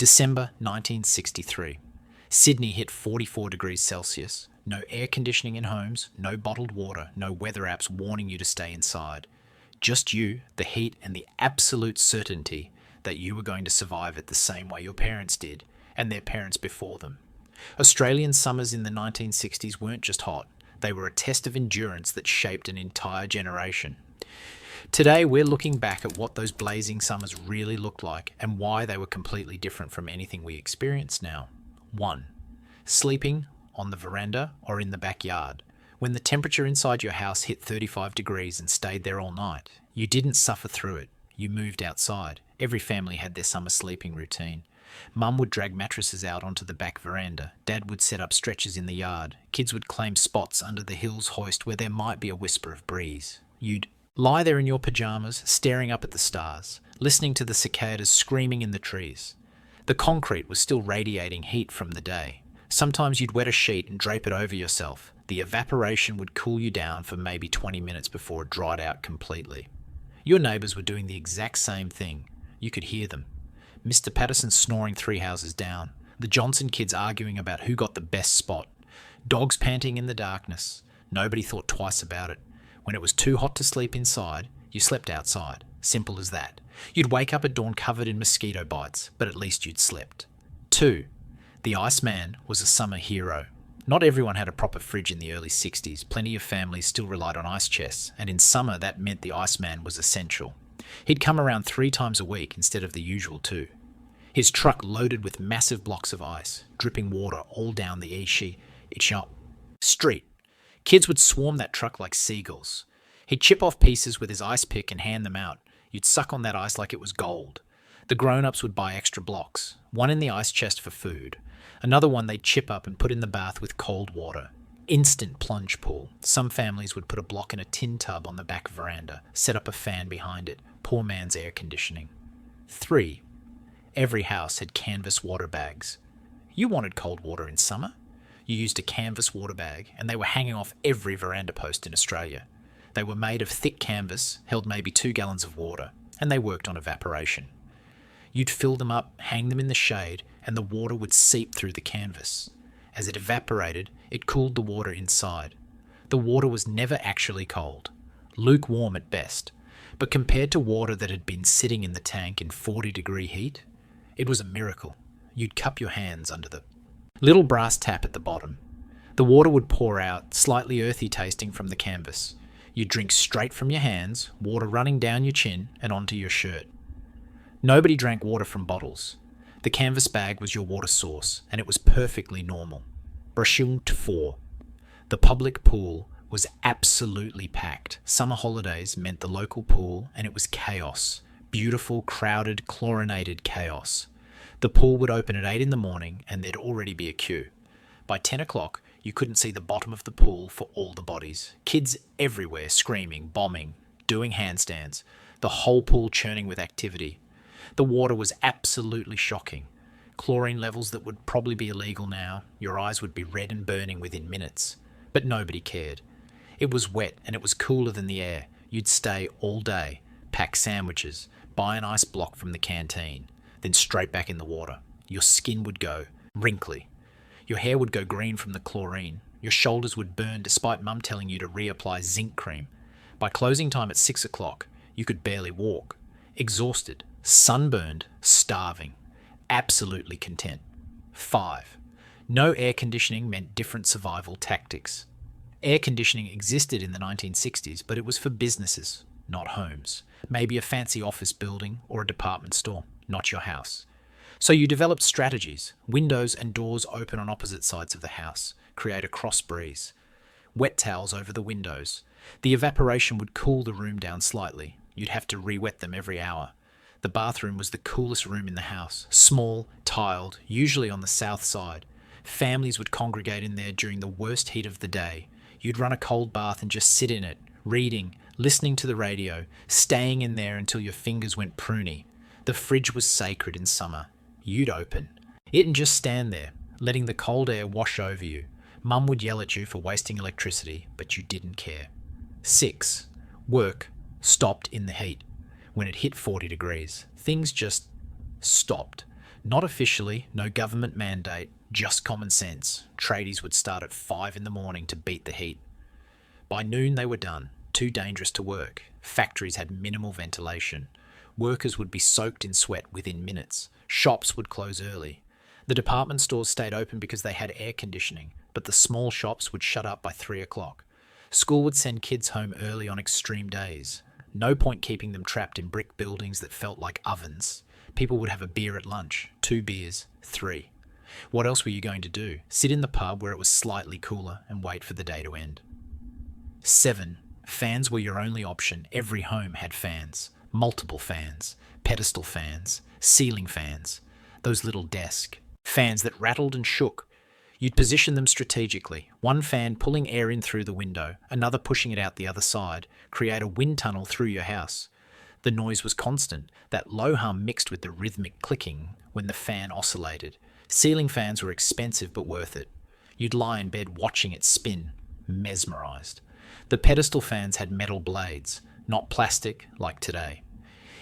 December 1963. Sydney hit 44 degrees Celsius. No air conditioning in homes, no bottled water, no weather apps warning you to stay inside. Just you, the heat, and the absolute certainty that you were going to survive it the same way your parents did, and their parents before them. Australian summers in the 1960s weren't just hot, they were a test of endurance that shaped an entire generation. Today we're looking back at what those blazing summers really looked like and why they were completely different from anything we experience now. 1. Sleeping on the veranda or in the backyard. When the temperature inside your house hit 35 degrees and stayed there all night, you didn't suffer through it. You moved outside. Every family had their summer sleeping routine. Mum would drag mattresses out onto the back veranda. Dad would set up stretchers in the yard. Kids would claim spots under the hill's hoist where there might be a whisper of breeze. You'd lie there in your pyjamas, staring up at the stars, listening to the cicadas screaming in the trees. The concrete was still radiating heat from the day. Sometimes you'd wet a sheet and drape it over yourself. The evaporation would cool you down for maybe 20 minutes before it dried out completely. Your neighbours were doing the exact same thing. You could hear them. Mr. Patterson snoring 3 houses down. The Johnson kids arguing about who got the best spot. Dogs panting in the darkness. Nobody thought twice about it. When it was too hot to sleep inside, you slept outside. Simple as that. You'd wake up at dawn covered in mosquito bites, but at least you'd slept. 2. The Iceman was a summer hero. Not everyone had a proper fridge in the early 60s. Plenty of families still relied on ice chests, and in summer that meant the Iceman was essential. He'd come around 3 times a week instead of the usual 2. His truck loaded with massive blocks of ice, dripping water all down the Ishi street. Kids would swarm that truck like seagulls. He'd chip off pieces with his ice pick and hand them out. You'd suck on that ice like it was gold. The grown-ups would buy extra blocks, one in the ice chest for food. Another one they'd chip up and put in the bath with cold water. Instant plunge pool. Some families would put a block in a tin tub on the back veranda, set up a fan behind it. Poor man's air conditioning. 3. Every house had canvas water bags. You wanted cold water in summer? You used a canvas water bag, and they were hanging off every veranda post in Australia. They were made of thick canvas, held maybe 2 gallons of water, and they worked on evaporation. You'd fill them up, hang them in the shade, and the water would seep through the canvas. As it evaporated, it cooled the water inside. The water was never actually cold, lukewarm at best, but compared to water that had been sitting in the tank in 40-degree heat, it was a miracle. You'd cup your hands under the little brass tap at the bottom. The water would pour out, slightly earthy tasting from the canvas. You'd drink straight from your hands, water running down your chin and onto your shirt. Nobody drank water from bottles. The canvas bag was your water source, and it was perfectly normal. Brashung 4. The public pool was absolutely packed. Summer holidays meant the local pool, and it was chaos. Beautiful, crowded, chlorinated chaos. The pool would open at 8 in the morning, and there'd already be a queue. By 10 o'clock, you couldn't see the bottom of the pool for all the bodies. Kids everywhere screaming, bombing, doing handstands. The whole pool churning with activity. The water was absolutely shocking. Chlorine levels that would probably be illegal now. Your eyes would be red and burning within minutes. But nobody cared. It was wet and it was cooler than the air. You'd stay all day, pack sandwiches, buy an ice block from the canteen, then straight back in the water. Your skin would go wrinkly. Your hair would go green from the chlorine. Your shoulders would burn despite mum telling you to reapply zinc cream. By closing time at 6 o'clock, you could barely walk. Exhausted, sunburned, starving, absolutely content. 5. No air conditioning meant different survival tactics. Air conditioning existed in the 1960s, but it was for businesses, not homes. Maybe a fancy office building or a department store, not your house. So you developed strategies. Windows and doors open on opposite sides of the house, create a cross breeze. Wet towels over the windows. The evaporation would cool the room down slightly. You'd have to re-wet them every hour. The bathroom was the coolest room in the house. Small, tiled, usually on the south side. Families would congregate in there during the worst heat of the day. You'd run a cold bath and just sit in it, reading, listening to the radio, staying in there until your fingers went pruny. The fridge was sacred in summer. You'd open it and just stand there, letting the cold air wash over you. Mum would yell at you for wasting electricity, but you didn't care. 6. Work stopped in the heat. When it hit 40 degrees, things just stopped. Not officially, no government mandate, just common sense. Tradies would start at 5 in the morning to beat the heat. By noon they were done, too dangerous to work. Factories had minimal ventilation. Workers would be soaked in sweat within minutes. Shops would close early. The department stores stayed open because they had air conditioning, but the small shops would shut up by 3 o'clock. School would send kids home early on extreme days. No point keeping them trapped in brick buildings that felt like ovens. People would have a beer at lunch, 2 beers, 3. What else were you going to do? Sit in the pub where it was slightly cooler and wait for the day to end. 7. Fans were your only option. Every home had fans. Multiple fans. Pedestal fans. Ceiling fans. Those little desk. Fans that rattled and shook. You'd position them strategically. One fan pulling air in through the window, another pushing it out the other side, create a wind tunnel through your house. The noise was constant, that low hum mixed with the rhythmic clicking when the fan oscillated. Ceiling fans were expensive but worth it. You'd lie in bed watching it spin, mesmerised. The pedestal fans had metal blades, not plastic like today.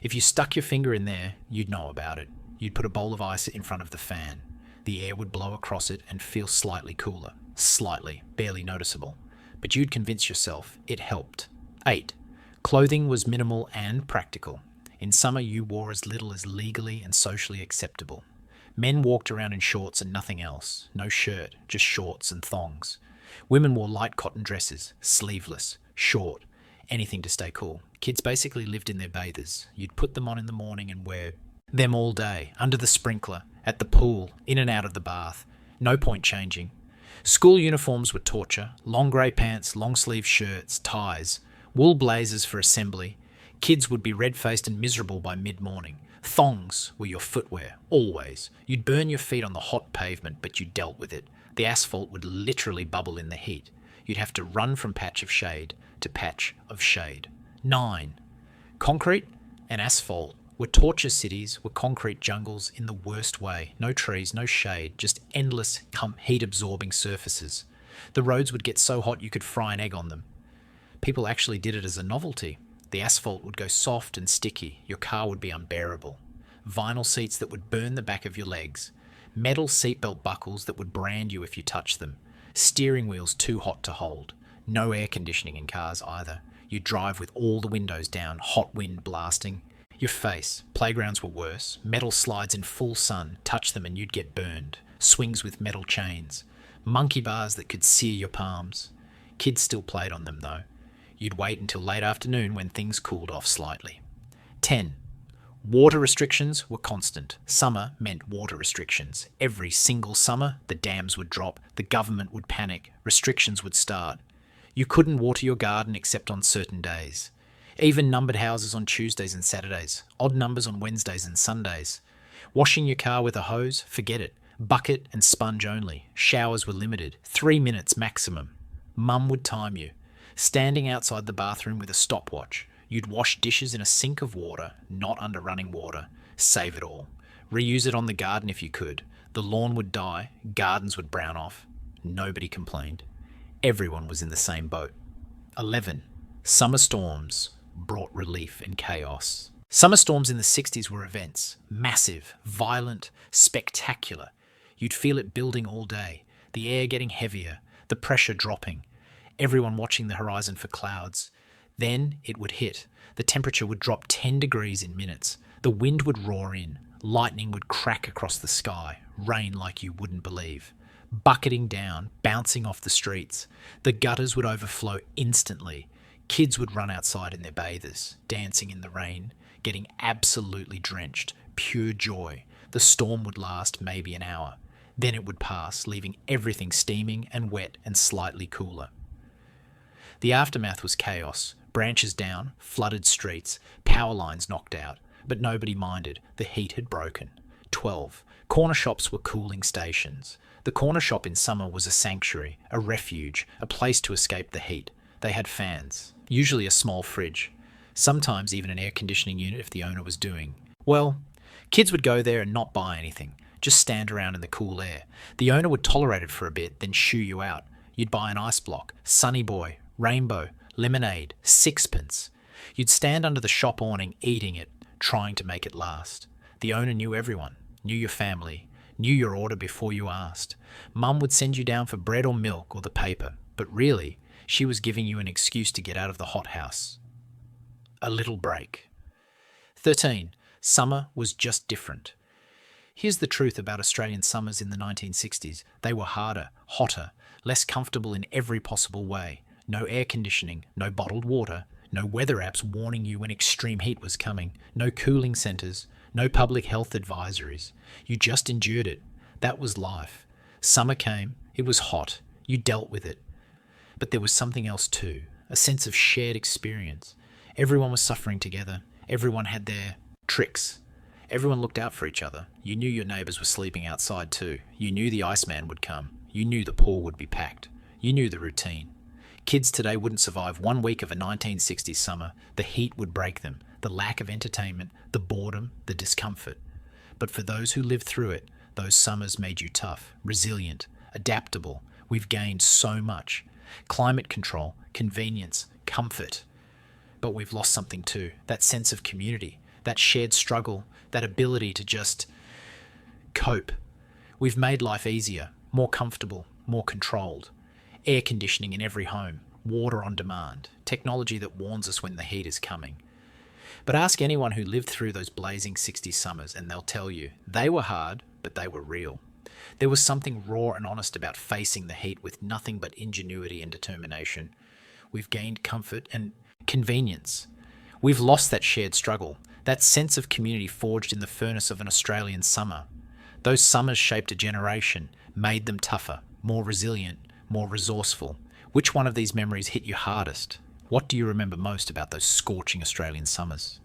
If you stuck your finger in there, you'd know about it. You'd put a bowl of ice in front of the fan. The air would blow across it and feel slightly cooler. Slightly, barely noticeable. But you'd convince yourself it helped. 8. Clothing was minimal and practical. In summer, you wore as little as legally and socially acceptable. Men walked around in shorts and nothing else. No shirt, just shorts and thongs. Women wore light cotton dresses, sleeveless, short, anything to stay cool. Kids basically lived in their bathers. You'd put them on in the morning and wear them all day, under the sprinkler, at the pool, in and out of the bath. No point changing. School uniforms were torture. Long grey pants, long-sleeve shirts, ties, wool blazers for assembly. Kids would be red-faced and miserable by mid-morning. Thongs were your footwear, always. You'd burn your feet on the hot pavement, but you dealt with it. The asphalt would literally bubble in the heat. You'd have to run from patch of shade to patch of shade. 9. Concrete and asphalt were torture cities, were concrete jungles in the worst way. No trees, no shade, just endless heat-absorbing surfaces. The roads would get so hot you could fry an egg on them. People actually did it as a novelty. The asphalt would go soft and sticky. Your car would be unbearable. Vinyl seats that would burn the back of your legs. Metal seatbelt buckles that would brand you if you touched them. Steering wheels too hot to hold. No air conditioning in cars either. You'd drive with all the windows down, hot wind blasting. Your face. Playgrounds were worse. Metal slides in full sun. Touch them and you'd get burned. Swings with metal chains. Monkey bars that could sear your palms. Kids still played on them though. You'd wait until late afternoon when things cooled off slightly. 10. Water restrictions were constant. Summer meant water restrictions. Every single summer, the dams would drop, the government would panic, restrictions would start. You couldn't water your garden except on certain days. Even numbered houses on Tuesdays and Saturdays, odd numbers on Wednesdays and Sundays. Washing your car with a hose, forget it. Bucket and sponge only. Showers were limited, 3 minutes maximum. Mum would time you. Standing outside the bathroom with a stopwatch. You'd wash dishes in a sink of water, not under running water. Save it all. Reuse it on the garden if you could. The lawn would die, gardens would brown off. Nobody complained. Everyone was in the same boat. 11. Summer storms brought relief and chaos. Summer storms in the 60s were events. Massive, violent, spectacular. You'd feel it building all day. The air getting heavier, the pressure dropping. Everyone watching the horizon for clouds. Then it would hit. The temperature would drop 10 degrees in minutes. The wind would roar in. Lightning would crack across the sky. Rain like you wouldn't believe. Bucketing down, bouncing off the streets. The gutters would overflow instantly. Kids would run outside in their bathers, dancing in the rain, getting absolutely drenched. Pure joy. The storm would last maybe an hour. Then it would pass, leaving everything steaming and wet and slightly cooler. The aftermath was chaos. Branches down, flooded streets, power lines knocked out. But nobody minded. The heat had broken. 12. Corner shops were cooling stations. The corner shop in summer was a sanctuary, a refuge, a place to escape the heat. They had fans, usually a small fridge, sometimes even an air conditioning unit if the owner was doing. Well, kids would go there and not buy anything, just stand around in the cool air. The owner would tolerate it for a bit, then shoo you out. You'd buy an ice block, Sunny Boy, Rainbow, lemonade, sixpence. You'd stand under the shop awning eating it, trying to make it last. The owner knew everyone. knew your family, knew your order before you asked. Mum would send you down for bread or milk or the paper, but really, she was giving you an excuse to get out of the hothouse. A little break. 13. Summer was just different. Here's the truth about Australian summers in the 1960s. They were harder, hotter, less comfortable in every possible way. No air conditioning, no bottled water, no weather apps warning you when extreme heat was coming, no cooling centres, no public health advisories. You just endured it. That was life. Summer came, it was hot, you dealt with it. But there was something else too, a sense of shared experience. Everyone was suffering together, everyone had their tricks. Everyone looked out for each other. You knew your neighbours were sleeping outside too. You knew the Iceman would come. You knew the pool would be packed. You knew the routine. Kids today wouldn't survive 1 week of a 1960s summer. The heat would break them. The lack of entertainment, the boredom, the discomfort. But for those who lived through it, those summers made you tough, resilient, adaptable. We've gained so much. Climate control, convenience, comfort. But we've lost something too. That sense of community, that shared struggle, that ability to just cope. We've made life easier, more comfortable, more controlled. Air conditioning in every home, water on demand, technology that warns us when the heat is coming. But ask anyone who lived through those blazing 60s summers and they'll tell you they were hard, but they were real. There was something raw and honest about facing the heat with nothing but ingenuity and determination. We've gained comfort and convenience. We've lost that shared struggle, that sense of community forged in the furnace of an Australian summer. Those summers shaped a generation, made them tougher, more resilient, more resourceful. Which one of these memories hit you hardest? What do you remember most about those scorching Australian summers?